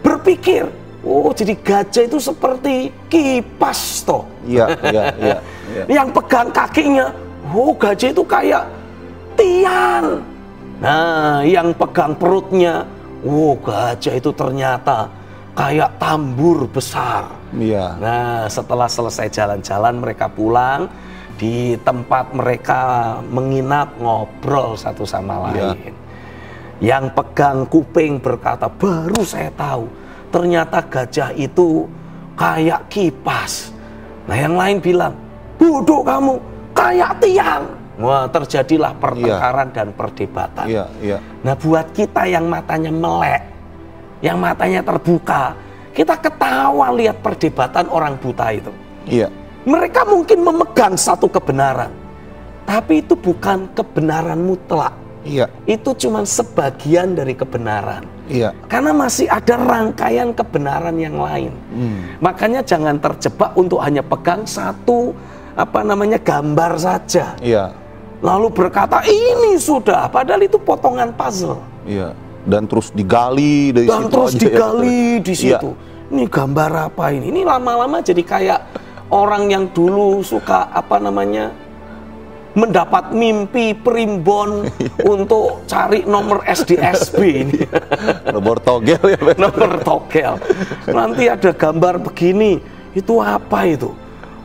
berpikir, oh jadi gajah itu seperti kipas toh. Yang pegang kakinya, oh gajah itu kayak tiang. Nah, yang pegang perutnya, oh gajah itu ternyata kayak tambur besar. Nah, setelah selesai jalan-jalan mereka pulang. Di tempat mereka menginap, ngobrol satu sama lain. Yang pegang kuping berkata, baru saya tahu ternyata gajah itu kayak kipas. Nah, yang lain bilang, bodoh kamu, kayak tiang. Wah, terjadilah pertengkaran dan perdebatan. Nah, buat kita yang matanya melek, yang matanya terbuka, kita ketawa lihat perdebatan orang buta itu. Mereka mungkin memegang satu kebenaran, tapi itu bukan kebenaran mutlak. Itu cuma sebagian dari kebenaran. Karena masih ada rangkaian kebenaran yang lain. Makanya jangan terjebak untuk hanya pegang satu gambar saja. Lalu berkata ini sudah, padahal itu potongan puzzle. Dan terus digali dari dan situ. Terus digali di situ. Ini gambar apa ini? Ini lama-lama jadi kayak orang yang dulu suka mendapat mimpi primbon untuk cari nomor SDSB ini. Nomor togel ya. Nomor togel. Nanti ada gambar begini, itu apa itu?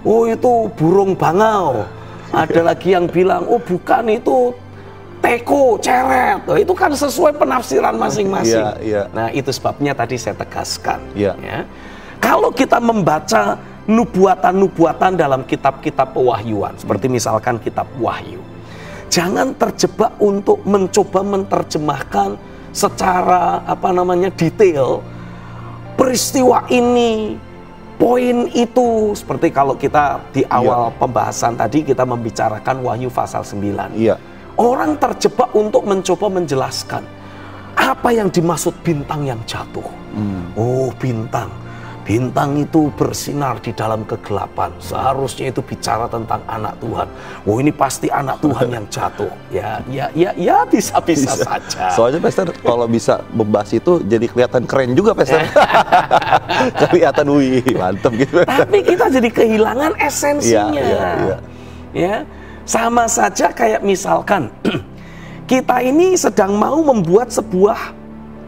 Oh itu burung bangau. Ada lagi yang bilang, oh bukan itu teko, ceret. Oh, itu kan sesuai penafsiran masing-masing. Nah itu sebabnya tadi saya tegaskan. Ya. Kalau kita membaca nubuatan-nubuatan dalam kitab-kitab pewahyuan, seperti misalkan kitab Wahyu, jangan terjebak untuk mencoba menerjemahkan secara detail peristiwa ini, poin itu. Seperti kalau kita di awal pembahasan tadi kita membicarakan Wahyu pasal 9. Orang terjebak untuk mencoba menjelaskan apa yang dimaksud bintang yang jatuh. Oh bintang itu bersinar di dalam kegelapan. Seharusnya itu bicara tentang anak Tuhan. Oh ini pasti anak Tuhan yang jatuh. Ya bisa saja. Soalnya Pastor kalau bisa membahas itu jadi kelihatan keren juga Pastor. Kelihatan wih mantap gitu. Tapi kita jadi kehilangan esensinya. Ya, sama saja kayak misalkan kita ini sedang mau membuat sebuah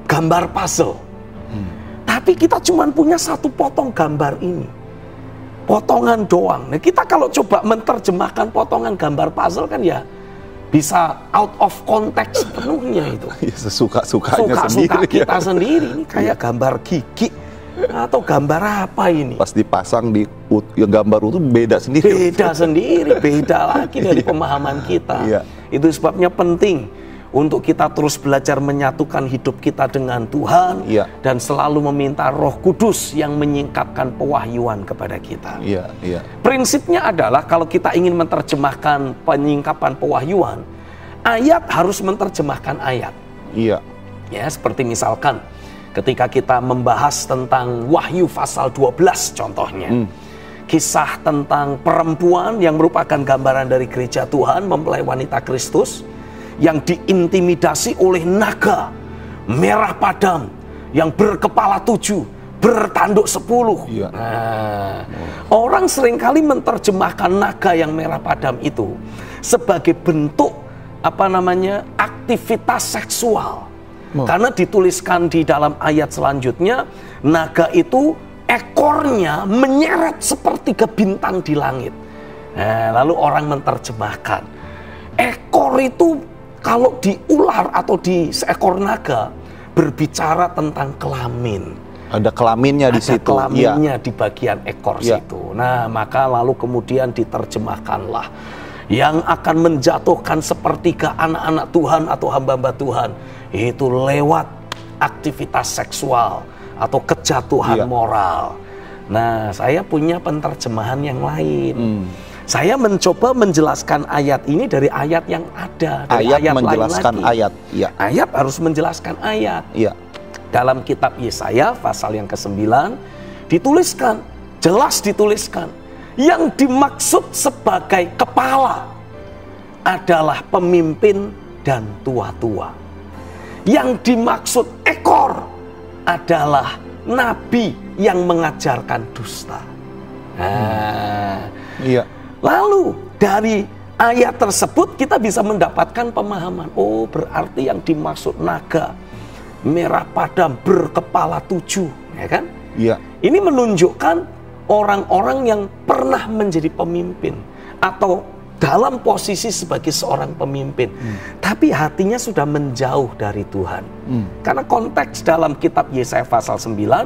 gambar puzzle. Tapi kita cuma punya satu potong gambar ini. Potongan doang. Nah, kita kalau coba menerjemahkan potongan gambar puzzle kan ya bisa out of context penuhnya itu. Ya, sesuka-sukanya Suka-suka sendiri. kita sendiri. Ini kayak gambar gigi atau gambar apa ini? Pas dipasang di gambar itu beda sendiri. Beda sendiri, beda lagi dari pemahaman kita. Iya. Itu sebabnya penting untuk kita terus belajar menyatukan hidup kita dengan Tuhan, Iya. dan selalu meminta Roh Kudus yang menyingkapkan pewahyuan kepada kita. Iya, iya. Prinsipnya adalah kalau kita ingin menerjemahkan penyingkapan pewahyuan, ayat harus menerjemahkan ayat. Iya. Ya, seperti misalkan ketika kita membahas tentang Wahyu pasal 12 contohnya. Kisah tentang perempuan yang merupakan gambaran dari gereja Tuhan mempelai wanita Kristus yang diintimidasi oleh naga merah padam yang berkepala 7, bertanduk 10. Iya. Nah, orang seringkali menerjemahkan naga yang merah padam itu sebagai bentuk aktivitas seksual. Karena dituliskan di dalam ayat selanjutnya, naga itu ekornya menyeret sepertiga bintang di langit. Nah, lalu orang menerjemahkan, ekor itu kalau di ular atau di seekor naga berbicara tentang kelamin. Ada kelaminnya di situ. Ada kelaminnya di bagian ekor situ. Nah, maka lalu kemudian diterjemahkanlah yang akan menjatuhkan sepertiga anak-anak Tuhan atau hamba-hamba Tuhan itu lewat aktivitas seksual atau kejatuhan moral. Nah, saya punya penerjemahan yang lain. Saya mencoba menjelaskan ayat ini dari ayat yang ada. Dari ayat menjelaskan lain lagi. ayat. Iya. Ayat harus menjelaskan ayat. Iya. Dalam kitab Yesaya pasal yang ke-9 dituliskan, jelas dituliskan, yang dimaksud sebagai kepala adalah pemimpin dan tua-tua. Yang dimaksud ekor adalah nabi yang mengajarkan dusta. Nah, Iya. lalu dari ayat tersebut kita bisa mendapatkan pemahaman. Oh, berarti yang dimaksud naga merah padam berkepala 7, ya kan? Iya. Ini menunjukkan orang-orang yang pernah menjadi pemimpin atau dalam posisi sebagai seorang pemimpin, tapi hatinya sudah menjauh dari Tuhan. Karena konteks dalam kitab Yesaya pasal 9,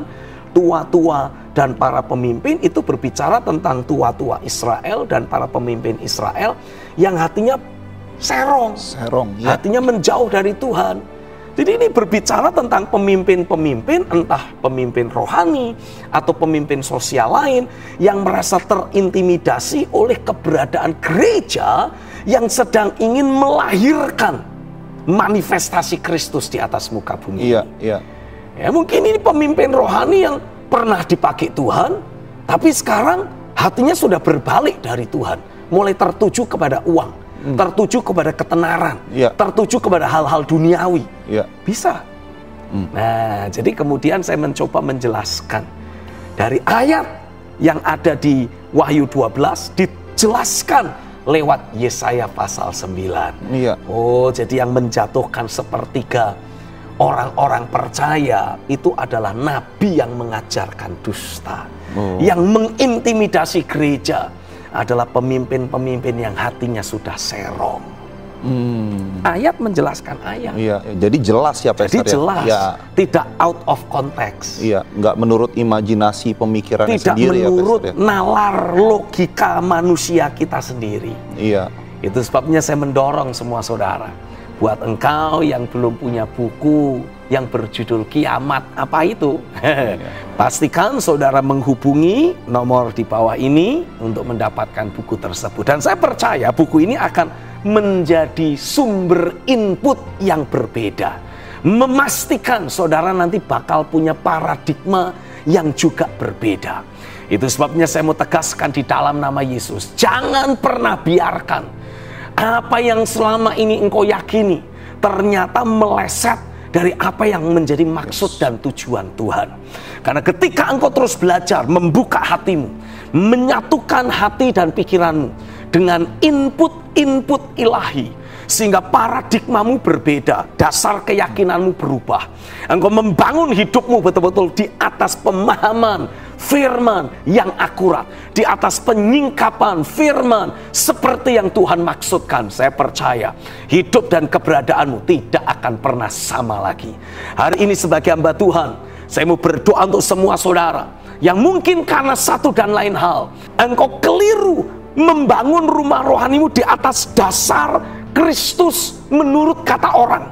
tua-tua dan para pemimpin itu berbicara tentang tua-tua Israel dan para pemimpin Israel yang hatinya serong, Ya. hatinya menjauh dari Tuhan. Jadi ini berbicara tentang pemimpin-pemimpin, entah pemimpin rohani atau pemimpin sosial lain yang merasa terintimidasi oleh keberadaan gereja yang sedang ingin melahirkan manifestasi Kristus di atas muka bumi. Iya, iya. Ya, mungkin ini pemimpin rohani yang pernah dipakai Tuhan, tapi sekarang hatinya sudah berbalik dari Tuhan, mulai tertuju kepada uang, tertuju kepada ketenaran, tertuju kepada hal-hal duniawi. Bisa. Nah, jadi kemudian saya mencoba menjelaskan dari ayat yang ada di Wahyu 12 dijelaskan lewat Yesaya pasal 9. Oh, jadi yang menjatuhkan sepertiga orang-orang percaya itu adalah nabi yang mengajarkan dusta, yang mengintimidasi gereja adalah pemimpin-pemimpin yang hatinya sudah serong. Ayat menjelaskan ayat. Iya, jadi jelas ya Pastor. Jadi jelas, ya. Tidak out of context. Iya, nggak menurut imajinasi pemikirannya sendiri ya Pastor. Tidak menurut nalar logika manusia kita sendiri. Iya. Itu sebabnya saya mendorong semua saudara, buat engkau yang belum punya buku yang berjudul Kiamat apa itu, pastikan saudara menghubungi nomor di bawah ini untuk mendapatkan buku tersebut. Dan saya percaya buku ini akan menjadi sumber input yang berbeda, memastikan saudara nanti bakal punya paradigma yang juga berbeda. Itu sebabnya saya mau tegaskan di dalam nama Yesus, jangan pernah biarkan apa yang selama ini engkau yakini ternyata meleset dari apa yang menjadi maksud dan tujuan Tuhan. Karena ketika engkau terus belajar membuka hatimu, menyatukan hati dan pikiranmu dengan input-input ilahi, sehingga paradigmamu berbeda, dasar keyakinanmu berubah. Engkau membangun hidupmu betul-betul di atas pemahaman firman yang akurat, di atas penyingkapan firman seperti yang Tuhan maksudkan, saya percaya hidup dan keberadaanmu tidak akan pernah sama lagi. Hari ini sebagai hamba Tuhan, saya mau berdoa untuk semua saudara yang mungkin karena satu dan lain hal engkau keliru membangun rumah rohanimu di atas dasar Kristus menurut kata orang.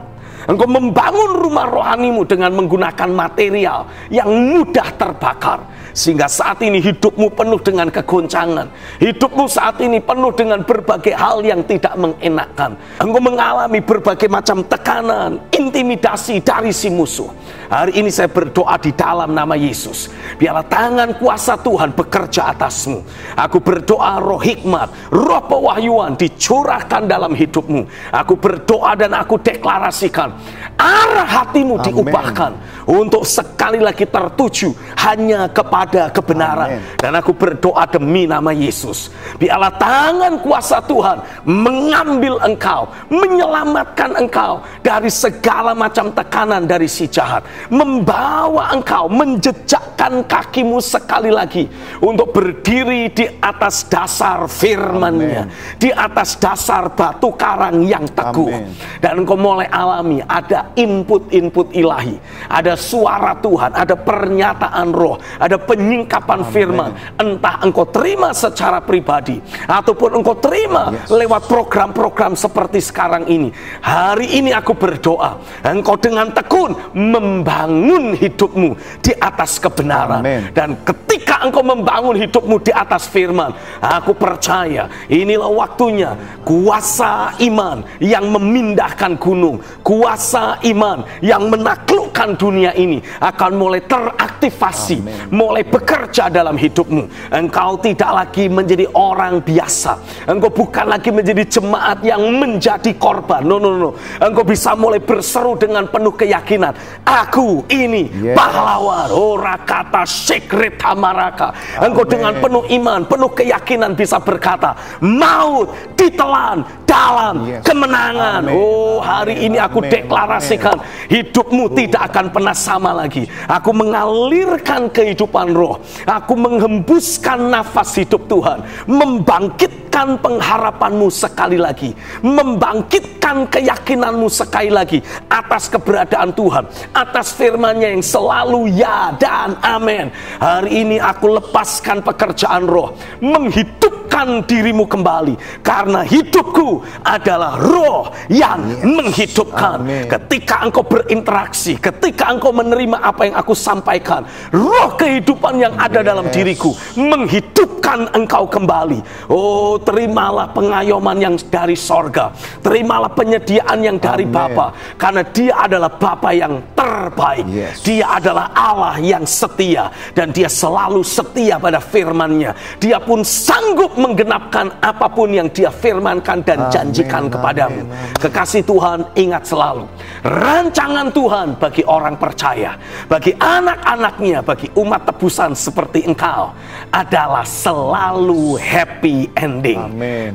Engkau membangun rumah rohanimu dengan menggunakan material yang mudah terbakar, sehingga saat ini hidupmu penuh dengan kegoncangan. Hidupmu saat ini penuh dengan berbagai hal yang tidak mengenakkan. Engkau mengalami berbagai macam tekanan, intimidasi dari si musuh. Hari ini saya berdoa di dalam nama Yesus, biarlah tangan kuasa Tuhan bekerja atasmu. Aku berdoa roh hikmat, roh pewahyuan dicurahkan dalam hidupmu. Aku berdoa dan aku deklarasikan arah hatimu diubahkan untuk sekali lagi tertuju hanya kepada kebenaran. Dan aku berdoa demi nama Yesus, biarlah tangan kuasa Tuhan mengambil engkau, menyelamatkan engkau dari segala macam tekanan dari si jahat, membawa engkau, menjejakkan kakimu sekali lagi untuk berdiri di atas dasar firman-Nya, di atas dasar batu karang yang teguh. Dan engkau mulai alami ada input-input ilahi, ada suara Tuhan, ada pernyataan roh, ada penyingkapan firman. Entah engkau terima secara pribadi ataupun engkau terima lewat program-program seperti sekarang ini. Hari ini aku berdoa engkau dengan tekun membangun hidupmu di atas kebenaran. Dan ketika engkau membangun hidupmu di atas firman, aku percaya inilah waktunya kuasa iman yang memindahkan gunung, kuasa iman yang menaklukkan dunia ini akan mulai teraktivasi, mulai bekerja dalam hidupmu. Engkau tidak lagi menjadi orang biasa, engkau bukan lagi menjadi jemaat yang menjadi korban. No. Engkau bisa mulai berseru dengan penuh keyakinan, aku ini pahlawan. Ora kata sekret hamaraka. Engkau dengan penuh iman, penuh keyakinan bisa berkata, maut ditelan dalam kemenangan. Oh, hari ini aku deklarasikan hidupmu tidak akan pernah sama lagi. Aku mengalirkan kehidupan roh, aku menghembuskan nafas hidup Tuhan, membangkitkan pengharapanmu sekali lagi, membangkitkan keyakinanmu sekali lagi atas keberadaan Tuhan, atas firman-Nya yang selalu ya dan amin. Hari ini aku lepaskan pekerjaan roh, menghidupkan dirimu kembali, karena hidupku adalah roh yang menghidupkan. Ketika engkau berinteraksi, ketika engkau menerima apa yang aku sampaikan, roh kehidupan yang ada dalam diriku menghidupkan engkau kembali. Oh, terimalah pengayoman yang dari sorga, terimalah penyediaan yang dari Bapa, karena Dia adalah Bapa yang terbaik. Dia adalah Allah yang setia, dan Dia selalu setia pada firman-Nya. Dia pun sanggup menggenapkan apapun yang Dia firmankan dan janjikan kepadamu. Kekasih Tuhan, ingat selalu rancangan Tuhan bagi orang percaya, bagi anak-anaknya, bagi umat tebusan seperti engkau adalah selalu happy ending.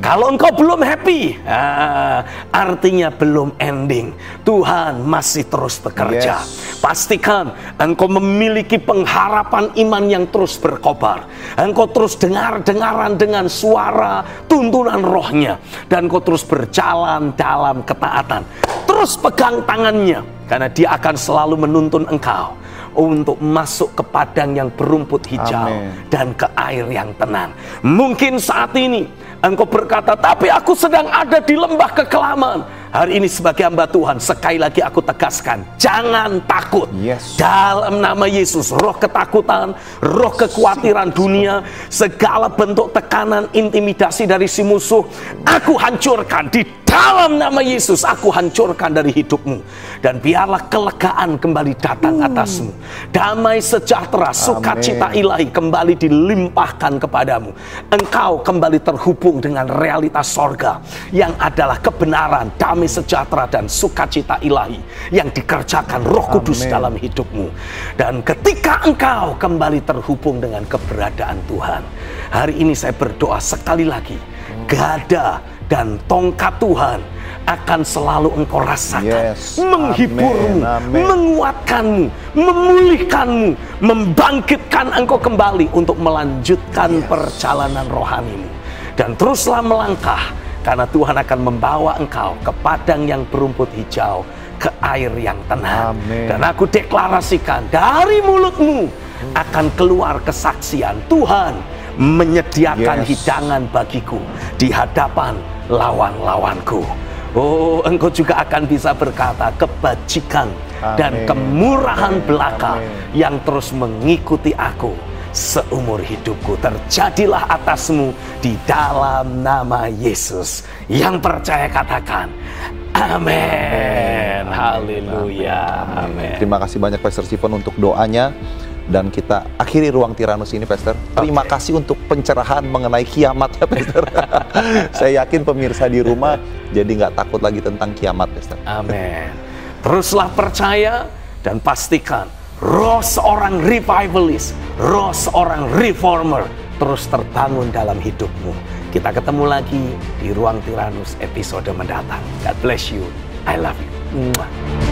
Kalau engkau belum happy, artinya belum ending. Tuhan masih terus bekerja. Pastikan engkau memiliki pengharapan iman yang terus berkobar. Engkau terus dengar-dengaran dengan suara tuntunan rohnya, dan engkau terus berjalan dalam ketaatan. Terus pegang tangannya, karena Dia akan selalu menuntun engkau untuk masuk ke padang yang berumput hijau dan ke air yang tenang. Mungkin saat ini engkau berkata, tapi aku sedang ada di lembah kekelaman. Hari ini sebagai hamba Tuhan, sekali lagi aku tegaskan, jangan takut. Dalam nama Yesus, roh ketakutan, roh kekhawatiran dunia, segala bentuk tekanan, intimidasi dari si musuh, aku hancurkan. Di dalam nama Yesus, aku hancurkan dari hidupmu. Dan biarlah kelegaan kembali datang atasmu. Damai sejahtera, sukacita ilahi kembali dilimpahkan kepadamu. Engkau kembali terhubung dengan realitas sorga, yang adalah kebenaran, damai sejahtera, dan sukacita ilahi yang dikerjakan Roh Kudus dalam hidupmu. Dan ketika engkau kembali terhubung dengan keberadaan Tuhan, hari ini saya berdoa sekali lagi, gada dan tongkat Tuhan akan selalu engkau rasakan. Yes. Menghiburmu, Amin, amin. menguatkanmu, memulihkanmu, membangkitkan engkau kembali untuk melanjutkan perjalanan rohanimu. Dan teruslah melangkah, karena Tuhan akan membawa engkau ke padang yang berumput hijau, ke air yang tenang. Amin. Dan aku deklarasikan, dari mulutmu akan keluar kesaksian, Tuhan menyediakan hidangan bagiku di hadapan lawan-lawanku. Oh, engkau juga akan bisa berkata, kebajikan dan kemurahan belaka yang terus mengikuti aku seumur hidupku terjadilah atasmu di dalam nama Yesus. Yang percaya katakan amin. Haleluya. Amin. Terima kasih banyak Pastor Stephen untuk doanya. Dan kita akhiri ruang Tiranus ini, Pastor. Terima kasih untuk pencerahan mengenai kiamat ya, Pastor. Saya yakin pemirsa di rumah jadi nggak takut lagi tentang kiamat, Pastor. Amin. Teruslah percaya dan pastikan roh seorang revivalist, roh seorang reformer terus terbangun dalam hidupmu. Kita ketemu lagi di ruang Tiranus episode mendatang. God bless you. I love you. Mwah.